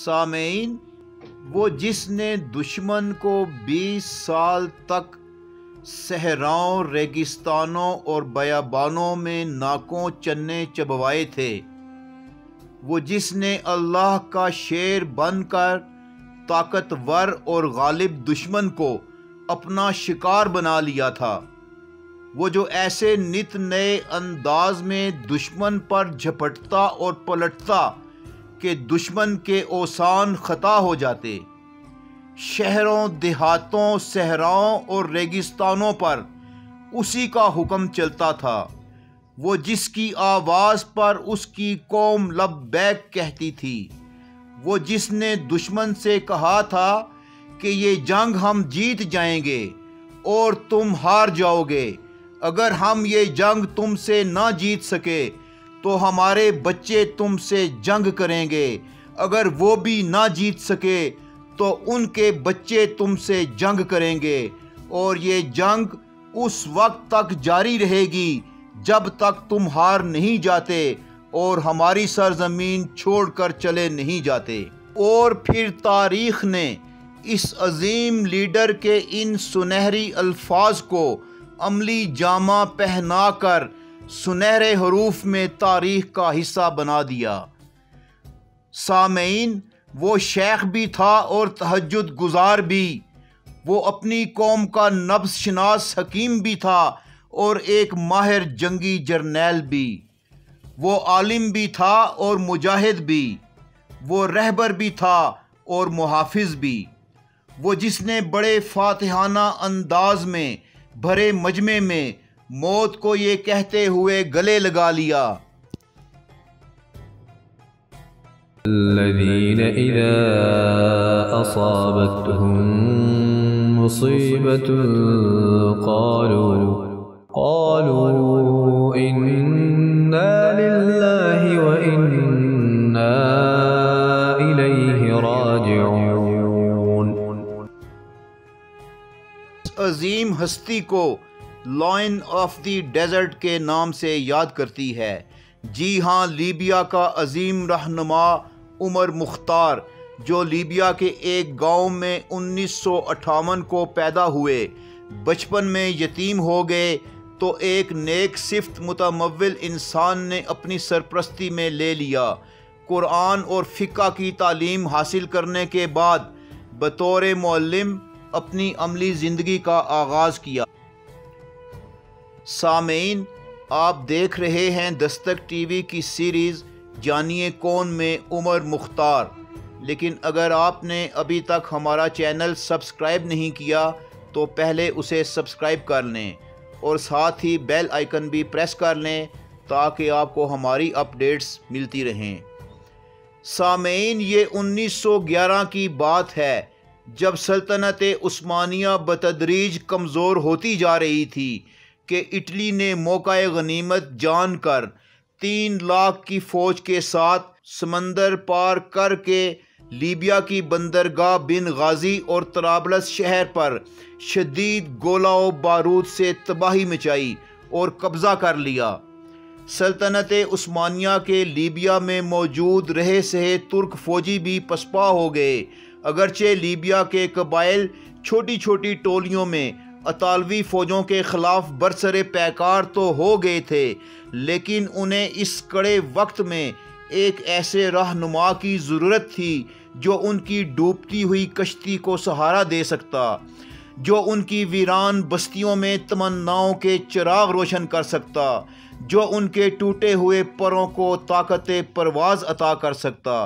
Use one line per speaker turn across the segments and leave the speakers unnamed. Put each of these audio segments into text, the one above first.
سامعین، وہ جس نے دشمن کو 20 سال تک صحراؤں، ریگستانوں اور بیابانوں میں ناکوں چنے چبوائے تھے، وہ جس نے اللہ کا شیر بن کر طاقتور اور غالب دشمن کو اپنا شکار بنا لیا تھا، وہ جو ایسے نت نئے انداز میں دشمن پر جھپٹتا اور پلٹتا کہ دشمن کے اوسان خطا ہو جاتے، شہروں، دیہاتوں، صحراؤں اور ریگستانوں پر اسی کا حکم چلتا تھا، وہ جس کی آواز پر اس کی قوم لبیک کہتی تھی، وہ جس نے دشمن سے کہا تھا کہ یہ جنگ ہم جیت جائیں گے اور تم ہار جاؤ گے، اگر ہم یہ جنگ تم سے نہ جیت سکے تو ہمارے بچے تم سے جنگ کریں گے، اگر وہ بھی نہ جیت سکے تو ان کے بچے تم سے جنگ کریں گے، اور یہ جنگ اس وقت تک جاری رہے گی جب تک تم ہار نہیں جاتے اور ہماری سرزمین چھوڑ کر چلے نہیں جاتے۔ اور پھر تاریخ نے اس عظیم لیڈر کے ان سنہری الفاظ کو عملی جامہ پہنا کر سنہرے حروف میں تاریخ کا حصہ بنا دیا۔ سامعین، وہ شیخ بھی تھا اور تہجد گزار بھی، وہ اپنی قوم کا نبض شناس حکیم بھی تھا اور ایک ماہر جنگی جرنیل بھی، وہ عالم بھی تھا اور مجاہد بھی، وہ رہبر بھی تھا اور محافظ بھی، وہ جس نے بڑے فاتحانہ انداز میں بھرے مجمع میں موت کو یہ کہتے ہوئے گلے لگا لیا:
الذين إذا أصابتهم مصيبة قالوا إنا لله وإنا إليه راجعون۔
عظیم ہستی کو لائن آف دی ڈیزرٹ کے نام سے یاد کرتی ہے۔ جی ہاں، لیبیا کا عظیم رہنما عمر مختار، جو لیبیا کے ایک گاؤں میں 1958 کو پیدا ہوئے، بچپن میں یتیم ہو گئے تو ایک نیک صفت متمول انسان نے اپنی سرپرستی میں لے لیا۔ قرآن اور فقہ کی تعلیم حاصل کرنے کے بعد بطور معلم اپنی عملی زندگی کا آغاز کیا۔ سامعین، آپ دیکھ رہے ہیں دستک ٹی وی کی سیریز جانیے کون میں عمر مختار، لیکن اگر آپ نے ابھی تک ہمارا چینل سبسکرائب نہیں کیا تو پہلے اسے سبسکرائب کر لیں اور ساتھ ہی بیل آئیکن بھی پریس کر لیں تاکہ آپ کو ہماری اپڈیٹس ملتی رہیں۔ سامعین، یہ 1911 کی بات ہے جب سلطنت عثمانیہ بتدریج کمزور ہوتی جا رہی تھی کہ اٹلی نے موقع غنیمت جان کر 3 لاکھ کی فوج کے ساتھ سمندر پار کر کے لیبیا کی بندرگاہ بن غازی اور طرابلس شہر پر شدید گولہ و بارود سے تباہی مچائی اور قبضہ کر لیا۔ سلطنت عثمانیہ کے لیبیا میں موجود رہے سہے ترک فوجی بھی پسپا ہو گئے، اگرچہ لیبیا کے قبائل چھوٹی چھوٹی ٹولیوں میں اطالوی فوجوں کے خلاف برسر پیکار تو ہو گئے تھے، لیکن انہیں اس کڑے وقت میں ایک ایسے رہنما کی ضرورت تھی جو ان کی ڈوبتی ہوئی کشتی کو سہارا دے سکتا، جو ان کی ویران بستیوں میں تمناؤں کے چراغ روشن کر سکتا، جو ان کے ٹوٹے ہوئے پروں کو طاقت پرواز عطا کر سکتا،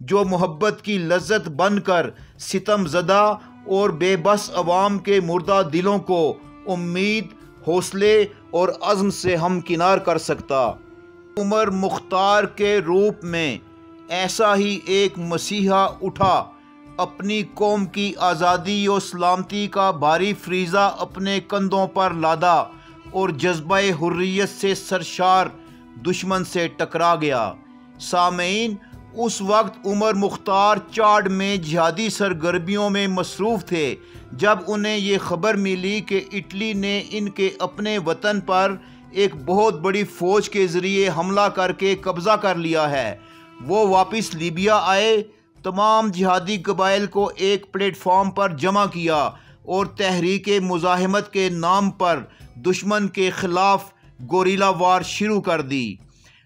جو محبت کی لذت بن کر ستم زدہ اور بے بس عوام کے مردہ دلوں کو امید، حوصلے اور عزم سے ہمکنار کر سکتا۔ عمر مختار کے روپ میں ایسا ہی ایک مسیحا اٹھا، اپنی قوم کی آزادی و سلامتی کا بھاری فریضہ اپنے کندھوں پر لادا اور جذبہ حریت سے سرشار دشمن سے ٹکرا گیا۔ سامعین، اس وقت عمر مختار چاڈ میں جہادی سرگرمیوں میں مصروف تھے جب انہیں یہ خبر ملی کہ اٹلی نے ان کے اپنے وطن پر ایک بہت بڑی فوج کے ذریعے حملہ کر کے قبضہ کر لیا ہے۔ وہ واپس لیبیا آئے तमाम जिहादी कबाइल को एक प्लेटफार्म पर जमा किया और तहरीक मुज़ाहिमत के नाम पर दुश्मन के ख़िलाफ़ गोरिल्ला वार शुरू कर दी।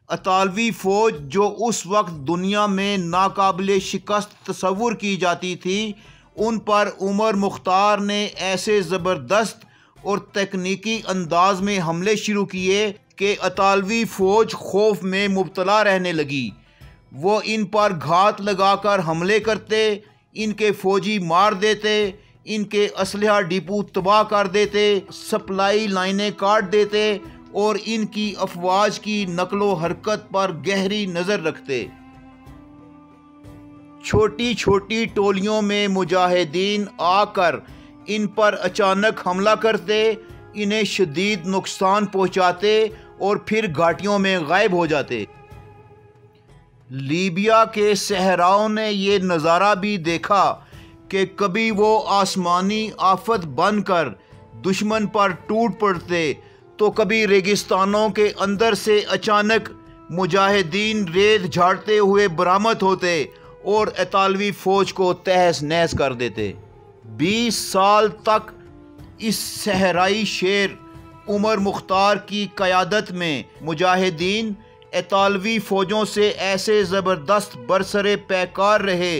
इतालवी फ़ौज जो उस वक्त दुनिया में नाकाबिले शिकस्त तस्वुर की जाती थी, उन पर उमर मुख्तार ने ऐसे ज़बरदस्त और तकनीकी अंदाज में हमले शुरू किए कि इतालवी फ़ौज खौफ में मुब्तला रहने लगी। वो इन पर घात लगाकर हमले करते, इनके फ़ौजी मार देते, इनके असलहा डिपो तबाह कर देते, सप्लाई लाइनें काट देते और इनकी अफवाज की नकलो हरकत पर गहरी नज़र रखते। छोटी छोटी टोलियों में मुजाहिदीन आकर इन पर अचानक हमला करते, इन्हें शदीद नुकसान पहुंचाते और फिर घाटियों में गायब हो जाते। लीबिया के सहराओं ने ये नज़ारा भी देखा कि कभी वो आसमानी आफत बनकर दुश्मन पर टूट पड़ते, तो कभी रेगिस्तानों के अंदर से अचानक मुजाहिदीन रेत झाड़ते हुए बरामद होते और इतालवी फ़ौज को तहस नहस कर देते। 20 साल तक इस सहराई शेर उमर मुख्तार की क़यादत में मुजाहिदीन इतालवी फ़ौजों से ऐसे ज़बरदस्त बरसरे पैकार रहे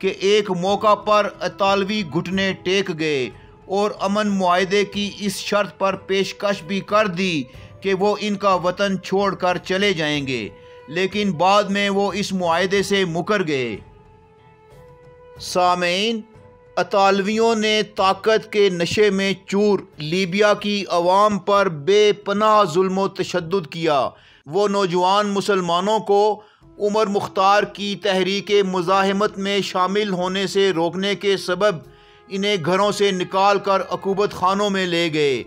कि एक मौका पर इतालवी घुटने टेक गए और अमन मुआहदे की इस शर्त पर पेशकश भी कर दी कि वो इनका वतन छोड़कर चले जाएंगे, लेकिन बाद में वो इस मुआहदे से मुकर गए। सामीन, इतालवियों ने ताकत के नशे में चूर लीबिया की अवाम पर बेपनाह जुल्म व तशद्दुद किया। वो नौजवान मुसलमानों को उमर मुख्तार की तहरीक मुज़ाहिमत में शामिल होने से रोकने के सबब इन्हें घरों से निकाल कर अकूबत खानों में ले गए।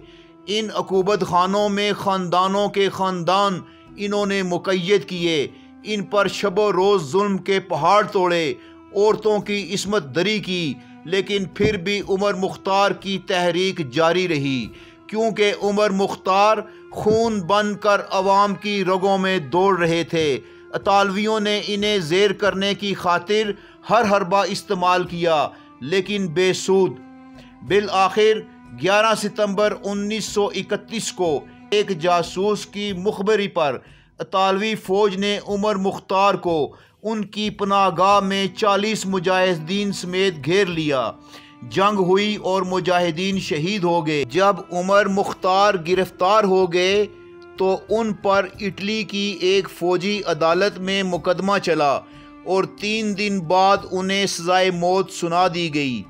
इन अकूबत खानों में ख़ानदानों के ख़ानदान इन्होंने मुक़य्यद किए, इन पर शबो रोज़ जुल्म के पहाड़ तोड़े, औरतों की इस्मत दरी की, लेकिन फिर भी उमर मुख्तार की तहरीक जारी रही, क्योंकि उमर मुख्तार खून बनकर अवाम की रगों में दौड़ रहे थे। इतालवियों ने इन्हें ज़ेर करने की खातिर हर हरबा इस्तेमाल किया, लेकिन बेसूद। बिल आखिर 11 सितंबर 1931 को एक जासूस की मुखबरी पर इतालवी फ़ौज ने उमर मुख्तार को उनकी पनाहगाह में 40 मुजाहिदीन समेत घेर लिया। जंग हुई और मुजाहिदीन शहीद हो गए। जब उमर मुख्तार गिरफ्तार हो गए तो उन पर इटली की एक फ़ौजी अदालत में मुकदमा चला और 3 दिन बाद उन्हें सज़ाए मौत सुना दी गई।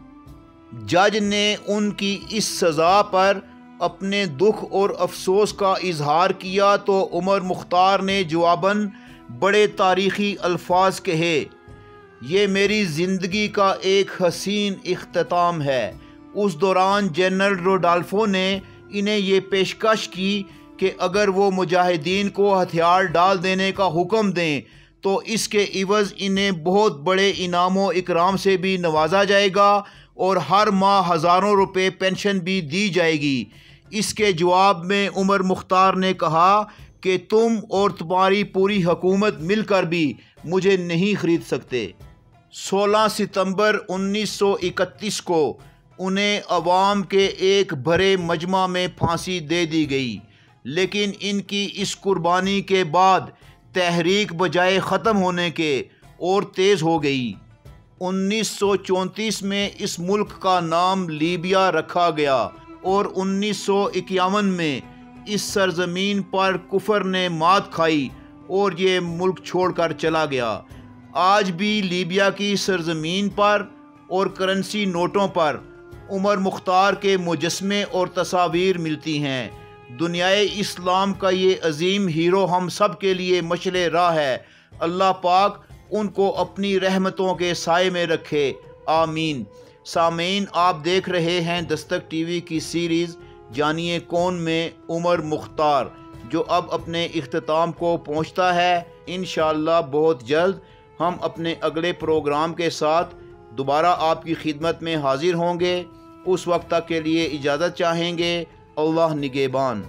जज ने उनकी इस सज़ा पर अपने दुख और अफसोस का इजहार किया तो उमर मुख्तार ने जवाबन बड़े तारीख़ी अल्फाज कहे, ये मेरी ज़िंदगी का एक हसीन इख्तिताम है। उस दौरान जनरल रोडाल्फो ने इन्हें ये पेशकश की कि अगर वो मुजाहिदीन को हथियार डाल देने का हुक्म दें तो इसके इवज़ इन्हें बहुत बड़े इनामों इकराम से भी नवाजा जाएगा और हर माह हज़ारों रुपए पेंशन भी दी जाएगी। इसके जवाब में उमर मुख्तार ने कहा कि तुम और तुम्हारी पूरी हुकूमत मिलकर भी मुझे नहीं ख़रीद सकते। 16 सितंबर 1931 को उन्हें अवाम के एक भरे मजमा में फांसी दे दी गई, लेकिन इनकी इस कुर्बानी के बाद तहरीक बजाय ख़त्म होने के और तेज़ हो गई। 1934 में इस मुल्क का नाम लीबिया रखा गया और 1951 में इस सरजमीन पर कुफर ने मात खाई और ये मुल्क छोड़कर चला गया। आज भी लीबिया की सरजमीन पर और करेंसी नोटों पर उमर मुख्तार के मुजस्मे और तस्वीर मिलती हैं। दुनियाए इस्लाम का ये अजीम हीरो हम सब के लिए मशले राह है। अल्लाह पाक उनको अपनी रहमतों के साए में रखे, आमीन। सामीन, आप देख रहे हैं दस्तक टीवी की सीरीज़ जानिए कौन में उमर मुख्तार, जो अब अपने इख्तिताम को पहुंचता है। इंशाअल्लाह बहुत जल्द हम अपने अगले प्रोग्राम के साथ दोबारा आपकी खिदमत में हाजिर होंगे। उस वक्त तक के लिए इजाज़त चाहेंगे। अल्लाह निगहबान।